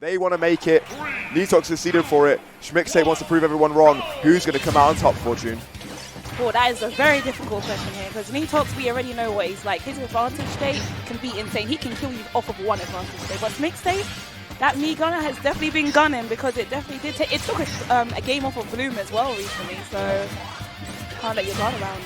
They want to make it. Nitox is seeded for it. Schmixtape wants to prove everyone wrong. Who's going to come out on top, Fortune? Oh, that is a very difficult question here, because Nitox, we already know what he's like. His advantage state can be insane. He can kill you off of one advantage state. But Schmixtape, that me gunner has definitely been gunning, because it definitely did take... It took a game off of Bloom as well recently, so can't let your guard around.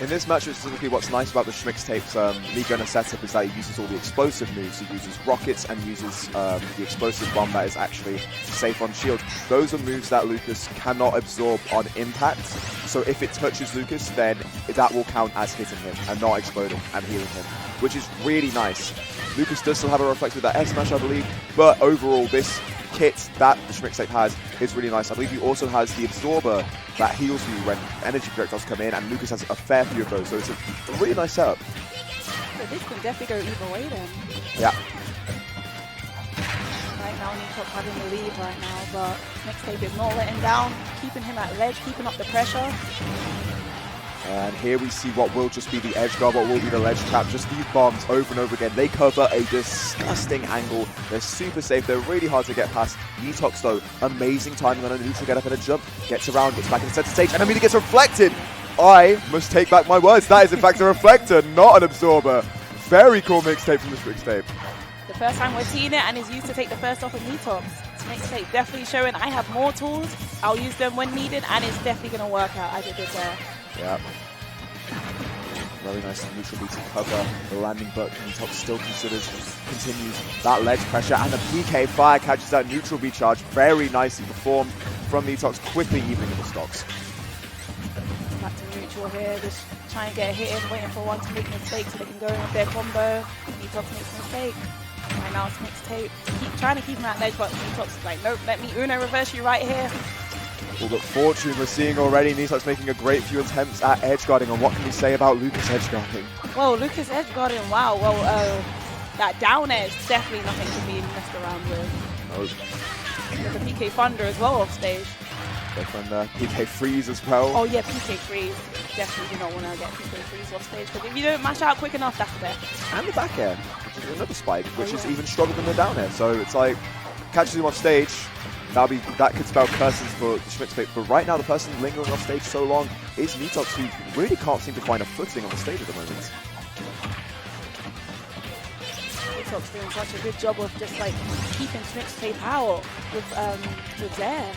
In this match specifically, what's nice about the Schmixtape's League Gunner setup is that he uses all the explosive moves. He uses rockets and uses the explosive bomb that is actually safe on shield. Those are moves that Lucas cannot absorb on impact. So if it touches Lucas, then that will count as hitting him and not exploding and healing him, which is really nice. Lucas does still have a reflect with that S smash, I believe, but overall this kit that the Schmixtape has is really nice. I believe he also has the absorber that heals you when energy projectiles come in, and Lucas has a fair few of those, so it's a really nice setup. So this can definitely go either way then. Yeah. Right now Nitox having the lead right now, but Schmixtape is not letting down, keeping him at ledge, keeping up the pressure. And here we see what will just be the edge guard, what will be the ledge trap. Just these bombs over and over again. They cover a disgusting angle. They're super safe. They're really hard to get past. Nitox, though, amazing timing on a neutral get up and a jump. Gets around, gets back in the center stage, and immediately gets reflected. I must take back my words. That is, in fact, a reflector, not an absorber. Very cool mixtape from the Schmixtape. The first time we're seeing it, and is used to take the first off of Nitox. Schmixtape definitely showing I have more tools. I'll use them when needed, and it's definitely going to work out as it did there. Yeah. Very nice neutral beat to cover the landing, but Nitox still continues that ledge pressure, and the PK fire catches that neutral beat charge. Very nicely performed from Nitox, quickly evening the stocks. Back to neutral here, just trying to get a hit in, waiting for one to make a mistake so they can go in with their combo. Nitox makes a mistake. Right now Schmixtape trying to keep him at ledge, but Nitox is like, nope, let me Uno reverse you right here. Well, look, Fortune we're seeing already. Nitox making a great few attempts at edge guarding. And what can we say about Lucas edge guarding? Well, Lucas edge guarding, wow. Well, that down air is definitely nothing to be messed around with. No. There's a PK Thunder as well off stage. Different PK Freeze as well. Oh yeah, PK Freeze. Definitely do not want to get PK Freeze off stage, because if you don't mash out quick enough, that's death. And the back air, which is another spike, which is even stronger than the down air. So it's like, catches him off stage. That could spell curses for the Schmixtape, but right now the person lingering off stage so long is Nitox, who really can't seem to find a footing on the stage at the moment. Nitox doing such a good job of just like keeping Schmixtape out with Zaire.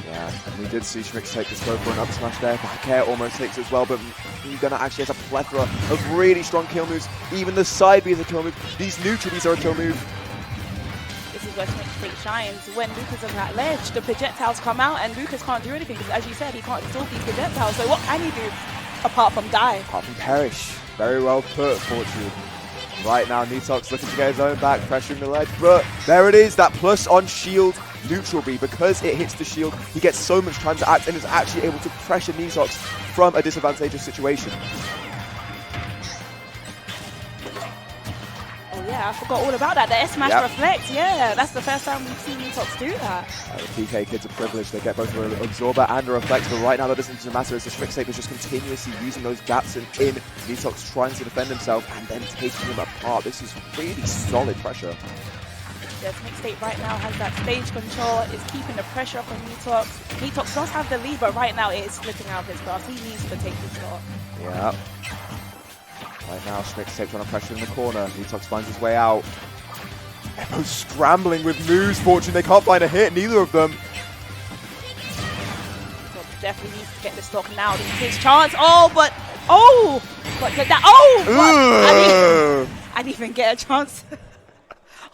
Yeah, and we did see Schmixtape just go for an up smash there. Back air almost takes it as well, but Gunner actually has a plethora of really strong kill moves. Even the side B is a kill move. These neutral Bs are a kill move. This is where Schmixtape shines. When Lucas is at ledge, the projectiles come out, and Lucas can't do anything, because as you said, he can't absorb these projectiles. So what can he do apart from die? Apart from perish. Very well put, Fortune. Right now, Nitox looking to get his own back, pressuring the ledge, but there it is, that plus on shield neutral B. Because it hits the shield, he gets so much time to act and is actually able to pressure Nitox from a disadvantageous situation. Yeah, I forgot all about that. The S-Smash reflect, yeah. That's the first time we've seen Nitox do that. The PK kids are privileged. They get both an absorber and a reflect, but right now that doesn't matter as the Schmixtape is just continuously using those gaps in Nitox, trying to defend himself and then taking him apart. This is really solid pressure. The Schmixtape right now has that stage control, is keeping the pressure up on Nitox. Nitox does have the lead, but right now it is slipping out of his grasp. He needs to take this shot. Yeah. Right now, Schmixtape trying to pressure in the corner. Nitox finds his way out. They're both scrambling with moves, Fortune. They can't find a hit, neither of them. Nitox definitely needs to get the stock now. This is his chance. Oh, but that. Oh, I didn't even get a chance.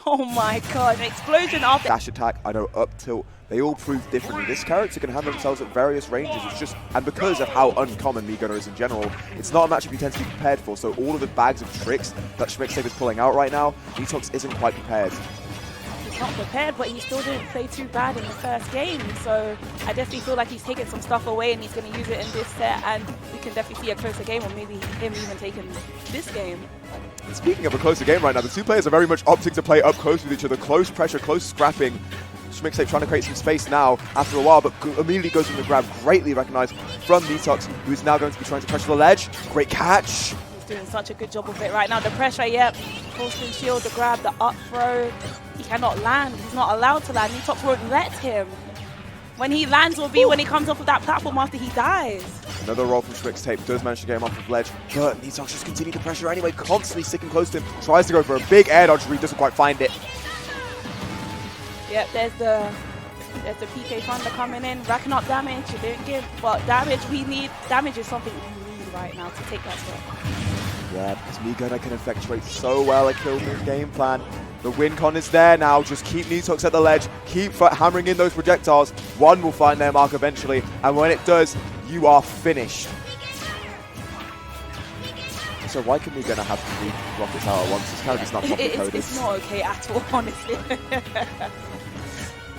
Oh my god, an explosion after dash attack. I know up tilt. They all prove differently. This character can handle themselves at various ranges. It's just, and because of how uncommon Me Gunner is in general, it's not a matchup you tend to be prepared for. So all of the bags of tricks that Schmixtape is pulling out right now, Nitox isn't quite prepared. He's not prepared, but he still didn't play too bad in the first game. So I definitely feel like he's taking some stuff away and he's going to use it in this set. And we can definitely see a closer game, or maybe him even taking this game. And speaking of a closer game right now, the two players are very much opting to play up close with each other. Close pressure, close scrapping. Schmixtape trying to create some space now after a while, but immediately goes in the grab, greatly recognized from Nitox, who is now going to be trying to pressure the ledge. Great catch. He's doing such a good job of it right now. The pressure, yep. Full screen shield, the grab, the up throw. He cannot land. He's not allowed to land. Nitox won't let him. When he lands will be when he comes off of that platform after he dies. Another roll from Schmixtape does manage to get him off the ledge, but Nitox just continues the pressure anyway, constantly sticking close to him. Tries to go for a big air dodge, but he doesn't quite find it. Yep, there's the PK Thunder coming in, racking up damage. It didn't give, but damage is something we need right now to take that step. Yeah, because Migona can effectuate so well a kill move game plan. The win con is there now. Just keep Nitox at the ledge. Keep hammering in those projectiles. One will find their mark eventually. And when it does, you are finished. So why can Migona have 3 rockets out at once? This character's not properly coded. It's not okay at all, honestly.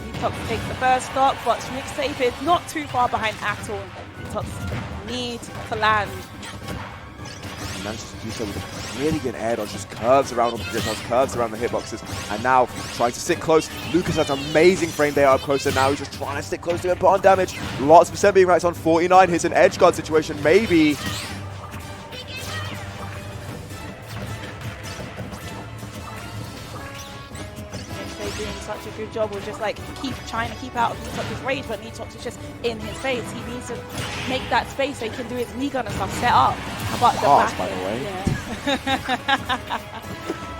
Nitox takes the first stock, but Schmixtape is not too far behind at all. Nitox needs to land. He manages to do so with a really good air dodge, just curves around all the projectiles, curves around the hitboxes, and now trying to stick close. Lucas has an amazing frame there up close, and now he's just trying to stick close to him and put on damage. Lots of percent being racked on 49. Here's an edge guard situation, maybe. Doing such a good job of just like trying to keep out of Nitox's range, but Nitox is just in his face. He needs to make that space so he can do his knee gun and stuff set up. But the back by the way. Yeah.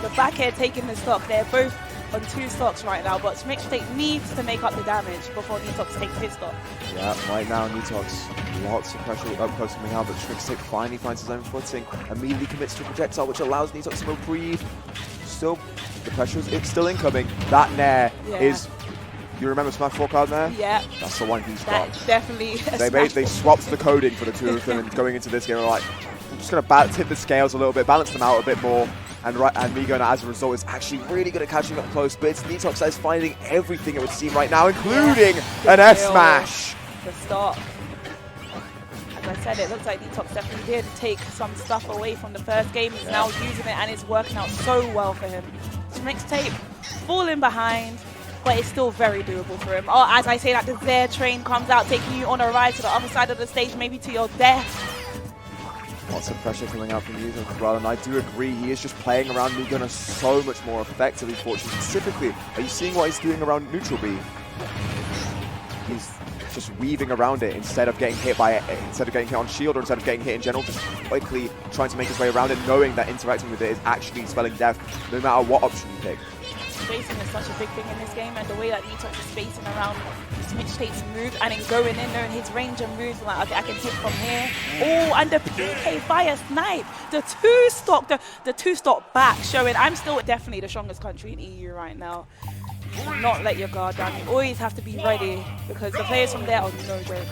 The back air taking the stock. They're both on 2 stocks right now, but Schmixtape needs to make up the damage before Nitox takes his stock. Yeah, right now Nitox, lots of pressure up close coming out, but Schmixtape finally finds his own footing, immediately commits to a projectile, which allows Nitox to breathe. Still, the pressure is still incoming. That Nair is, you remember Smash 4 card Nair? Yeah. That's the one he's got. Definitely. They swapped the coding for the 2 of them, and going into this game, we're like, I'm just going to tip the scales a little bit, balance them out a bit more. And Migona, as a result, is actually really good at catching up close, but it's Nitox that is finding everything it would seem right now, including an S-Smash. The stock. As I said, it looks like Nitox definitely did take some stuff away from the first game. He's now using it, and it's working out so well for him. Schmixtape falling behind, but it's still very doable for him. Oh, as I say that, the Zare train comes out, taking you on a ride to the other side of the stage, maybe to your death. Lots of pressure coming out from Migona as well, and I do agree, he is just playing around Migona so much more effectively, fortunately. Specifically, are you seeing what he's doing around neutral B? He's just weaving around it instead of getting hit by it, instead of getting hit on shield, or instead of getting hit in general, just quickly trying to make his way around it, knowing that interacting with it is actually spelling death, no matter what option you pick. Spacing is such a big thing in this game, and the way that Nitox is spacing around Schmixtape's moves and then going in there in his range and moves, like, okay, I can hit from here. Oh, and the PK fire snipe, the 2-stock back, showing I'm still definitely the strongest country in EU right now. Do not let your guard down. You always have to be ready, because the players from there are no joke.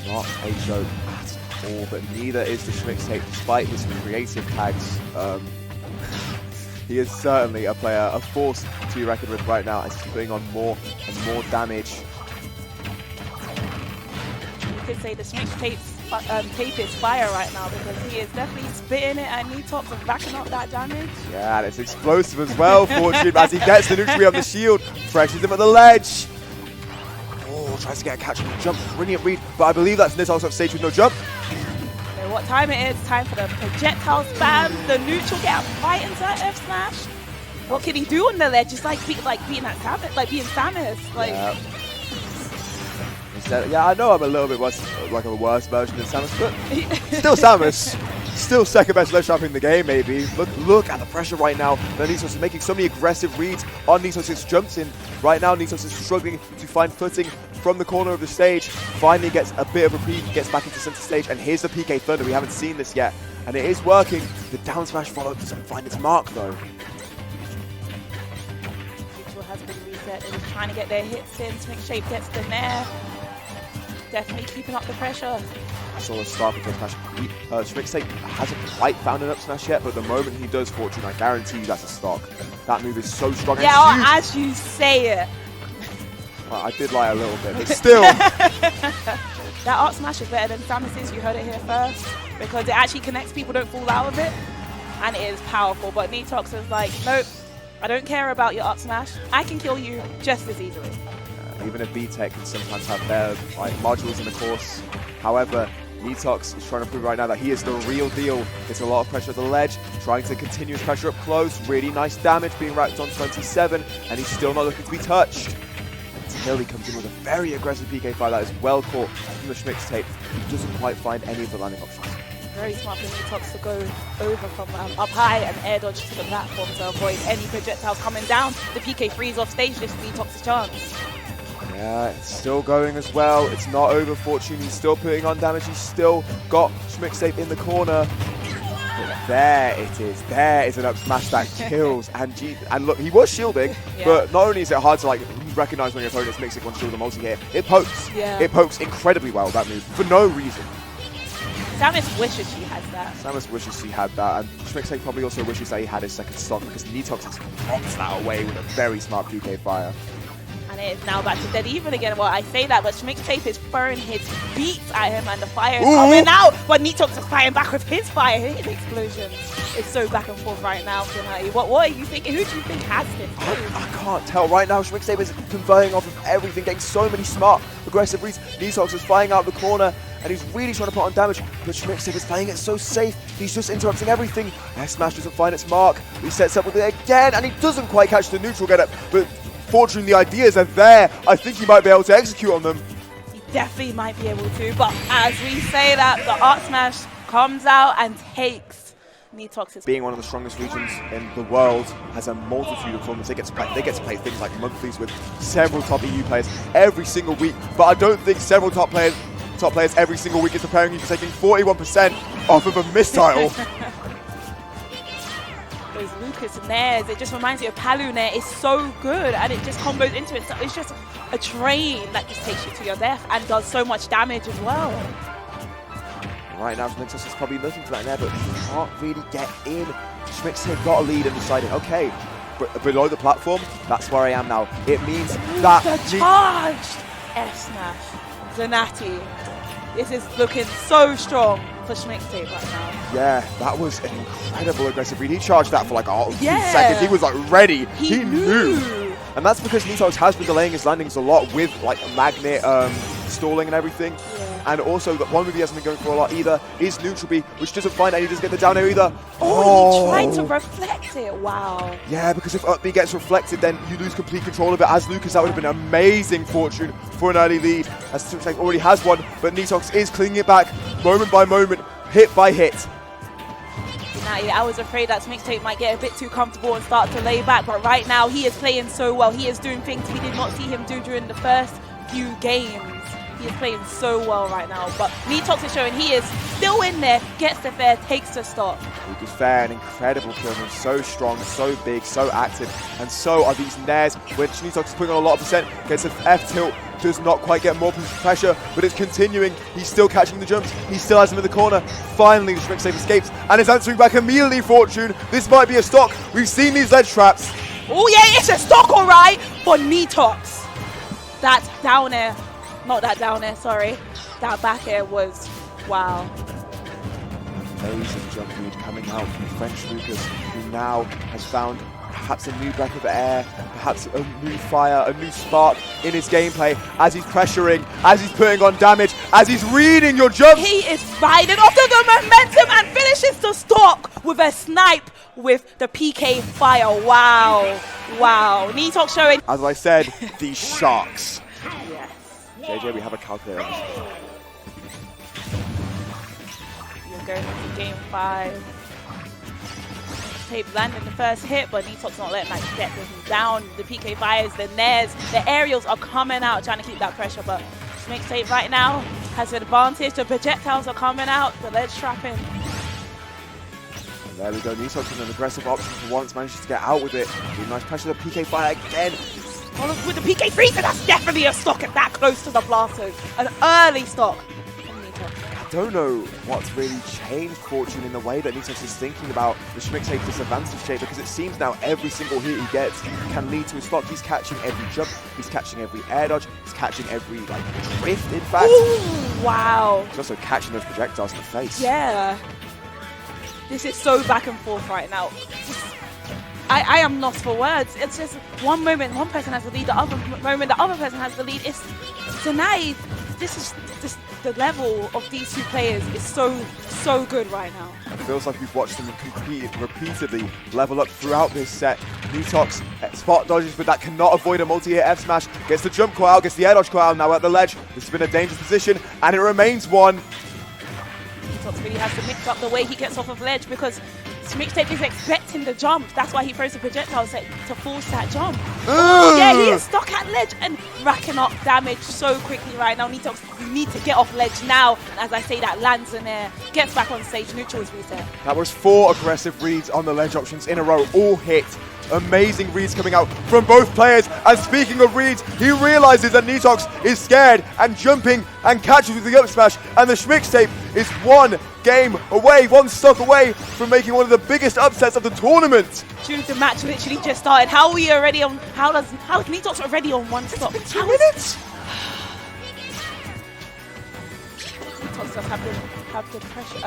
Not a joke at all, but neither is the Schmixtape, despite his creative tags. He is certainly a player, a force to be reckoned with right now, as he's putting on more and more damage. You could say the Schmixtape's tape is fire right now, because he is definitely spitting it at Nitox and backing up that damage. Yeah, and it's explosive as well, Fortune, as he gets the neutral on the shield, pressures him at the ledge. Oh, tries to get a catch on the jump, brilliant read, but I believe that's Nitox off stage with no jump. What time it is? Time for the projectile spam. The neutral get right into that F smash. What can he do on the ledge? Just like being that Samus, like being Samus. Like. Yeah, I know I'm a little bit worse, like a worse version of Samus, but still Samus. Still second best ledge champion in the game, maybe. Look at the pressure right now. Nitox is making so many aggressive reads on Nitox's jumps in. Right now, Nitox is struggling to find footing from the corner of the stage. Finally gets a bit of a reprieve, gets back into center stage, and here's the PK Thunder. We haven't seen this yet, and it is working. The down smash follow doesn't find its mark though. Neutral has been reset. They're trying to get their hits in. Schmixtape gets the Nair. Definitely keeping up the pressure. I saw a start of the smash. Schmixtape hasn't quite found an up smash yet, but the moment he does, Fortune, I guarantee you that's a stock. That move is so strong. Yeah, as you say it. Well, I did lie a little bit, but still. That up smash is better than Samus's. You heard it here first, because it actually connects people, don't fall out of it, and it is powerful. But Nitox is like, nope, I don't care about your up smash. I can kill you just as easily. Even a B-Tech can sometimes have their modules in the course. However, Nitox is trying to prove right now that he is the real deal. It's a lot of pressure at the ledge, trying to continue his pressure up close. Really nice damage being racked on 27, and he's still not looking to be touched. Until he comes in with a very aggressive PK fire that is well caught from the Schmixtape. He doesn't quite find any of the landing options. Very smart for Nitox to go over from up high and air dodge to the platform to avoid any projectiles coming down. The PK freeze off stage, this is Nitox's chance. Yeah, it's still going as well. It's not over, Fortune. He's still putting on damage. He's still got Schmixtape in the corner. But there it is. There is an up smash that kills. And look, he was shielding, but not only is it hard to like recognize when your opponent's mixing one shield and multi here, it pokes. Yeah. It pokes incredibly well, that move, for no reason. Samus wishes she had that. Samus wishes he had that, and Schmixtape probably also wishes that he had his second stock because Nitox has rocked that away with a very smart PK fire. And it is now back to dead even again. Well, I say that, but Schmixtape is throwing his beats at him and the fire is coming out. But Nitox is firing back with his fire, his explosions. It's so back and forth right now, Finati. What are you thinking? Who do you think has this? I can't tell. Right now, Schmixtape is converting off of everything, getting so many smart, aggressive reads. Nitox is flying out the corner, and he's really trying to put on damage, but Schmixtape is playing it so safe. He's just interrupting everything. Smash doesn't find its mark. He sets up with it again, and he doesn't quite catch the neutral get up, but fortunately the ideas are there. I think he might be able to execute on them. He definitely might be able to, but as we say that, the art smash comes out and takes Nitox's. Being one of the strongest regions in the world, has a multitude of tournaments. They get to play things like monthlies with several top EU players every single week, but I don't think several top players every single week is preparing you for taking 41% off of a missile. Those Lucas Nairs, it just reminds me of Palu Nair. It's so good and it just combos into it. So it's just a train that just takes you to your death and does so much damage as well. Right now, Nitox is probably looking for that Nair, but he can't really get in. Schmixtape got a lead and decided, okay, below the platform, that's where I am now. It means that the charged F-smash. Zanati. This is looking so strong for Schmixtape right now. Yeah, that was an incredible aggressive read. He charged that for like a few seconds. He was like ready. He knew. And that's because Nitox has been delaying his landings a lot with like magnet stalling and everything. Yeah. And also, the one move he hasn't been going for a lot either is neutral B, which doesn't find and he doesn't get the down air either. Oh, he tried to reflect it. Wow. Yeah, because if up B gets reflected, then you lose complete control of it. As Lucas, that would have been amazing fortune for an early lead. As Schmixtape already has one, but Nitox is clinging it back moment by moment, hit by hit. I was afraid that Schmixtape might get a bit too comfortable and start to lay back, but right now he is playing so well. He is doing things we did not see him do during the first few games. He is playing so well right now, but Nitox is showing he is still in there, gets the fair, takes the stock. It was fair, an incredible kill move, so strong, so big, so active, and so are these Nairs, which Nitox is putting on a lot of percent, gets an F tilt, does not quite get more pressure, but it's continuing. He's still catching the jumps, he still has him in the corner. Finally, the Schmixtape escapes, and is answering back immediately, Fortune. This might be a stock. We've seen these ledge traps. Oh yeah, it's a stock, all right, for Nitox. That down air. Not that down air, sorry. That back air was, wow. Amazing jump lead coming out from French Lucas, who now has found perhaps a new breath of air, perhaps a new fire, a new spark in his gameplay as he's pressuring, as he's putting on damage, as he's reading your jumps. He is riding off of the momentum and finishes the stock with a snipe with the PK fire. Wow. Wow. Nitox showing. As I said, these sharks. Yes. JJ, we have a calculator. You're going into game 5. Tape landing the first hit, but Nitox not letting that get them down. The PK fires, the Nairs, the aerials are coming out, trying to keep that pressure, but Schmixtape right now has an advantage. The projectiles are coming out, the ledge trapping. And there we go, Nitox with an aggressive option for once, manages to get out with it. Really nice pressure, the PK fire again. Followed with the PK freeze, and that's definitely a stock at that close to the blasters. An early stock from Nitox. I don't know what's really changed Fortune in the way that Nitox is thinking about the Schmixtape disadvantage shape, because it seems now every single hit he gets can lead to a stock. He's catching every jump, he's catching every air dodge, he's catching every like drift, in fact. Ooh, wow. He's also catching those projectiles in the face. Yeah. This is so back and forth right now. I am lost for words. It's just one moment one person has the lead, the other moment the other person has the lead. It's tonight the level of these two players is so good right now. It feels like we've watched them compete repeatedly level up throughout this set. Nitox spot dodges, but that cannot avoid a multi-hit F smash. Gets the jump call out, gets the air dodge call out, now at the ledge. This has been a dangerous position, and it remains one. Nitox really has to mix up the way he gets off of ledge because Schmixtape is expecting the jump. That's why he throws the projectile set to force that jump. Oh, yeah, he is stuck at ledge and racking up damage so quickly right now. Nitox, you need to get off ledge now. And as I say, that lands in there, gets back on stage, neutral is reset. That was 4 aggressive reads on the ledge options in a row, all hit. Amazing reads coming out from both players. And speaking of reads, he realizes that Nitox is scared and jumping and catches with the up smash. And the Schmixtape is one game away, one stock away from making one of the biggest upsets of the tournament. Dude, the match literally just started. How are we already on? How is Nitox already on one stock? It's been 2 minutes. Nitox does have the pressure,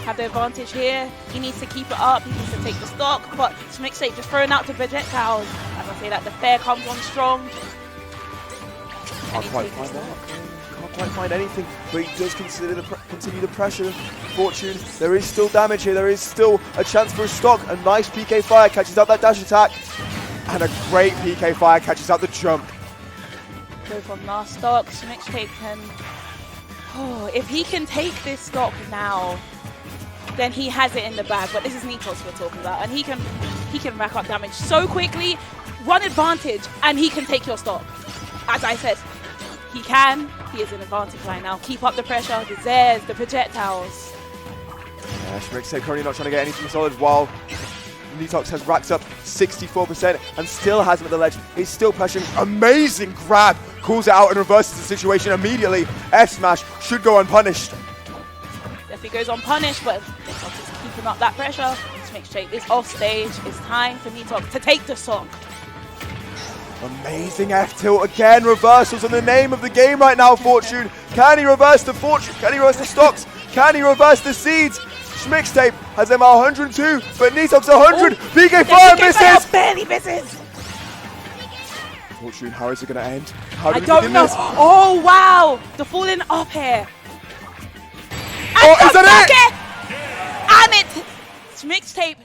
have the advantage here. He needs to keep it up. He needs to take the stock. But Schmixtape just throwing out the projectiles. As I say that, the fair comes on strong. Can't quite find that. Can't quite find anything, but he does continue the pressure. Fortune, there is still damage here. There is still a chance for a stock. A nice PK fire catches out that dash attack, and a great PK fire catches out the jump. Go from last stock. Schmixtape can. Oh, if he can take this stock now, then he has it in the bag. But this is Nitox we're talking about, and he can rack up damage so quickly. One advantage, and he can take your stock. As I said, he can. He is in advantage right now. Keep up the pressure. The Zers, the projectiles. Yeah, Schmixtape currently not trying to get anything solid, while Nitox has racked up 64% and still has him at the ledge. He's still pressuring. Amazing grab. Calls it out and reverses the situation immediately. F smash should go unpunished. Definitely goes unpunished, but Nitox is keeping up that pressure. Schmixtape is off stage. It's time for Nitox to take the stock. Amazing F tilt again. Reversals in the name of the game right now, Fortune. Can he reverse the Fortune? Can he reverse the stocks? Can he reverse the seeds? Schmixtape has him at 102, but Nitox 100. PK fire misses. Barely misses. Fortune, how is it going to end? How do I we don't begin know. this? Oh wow, the falling up here. Oh, is that it? And it. Schmixtape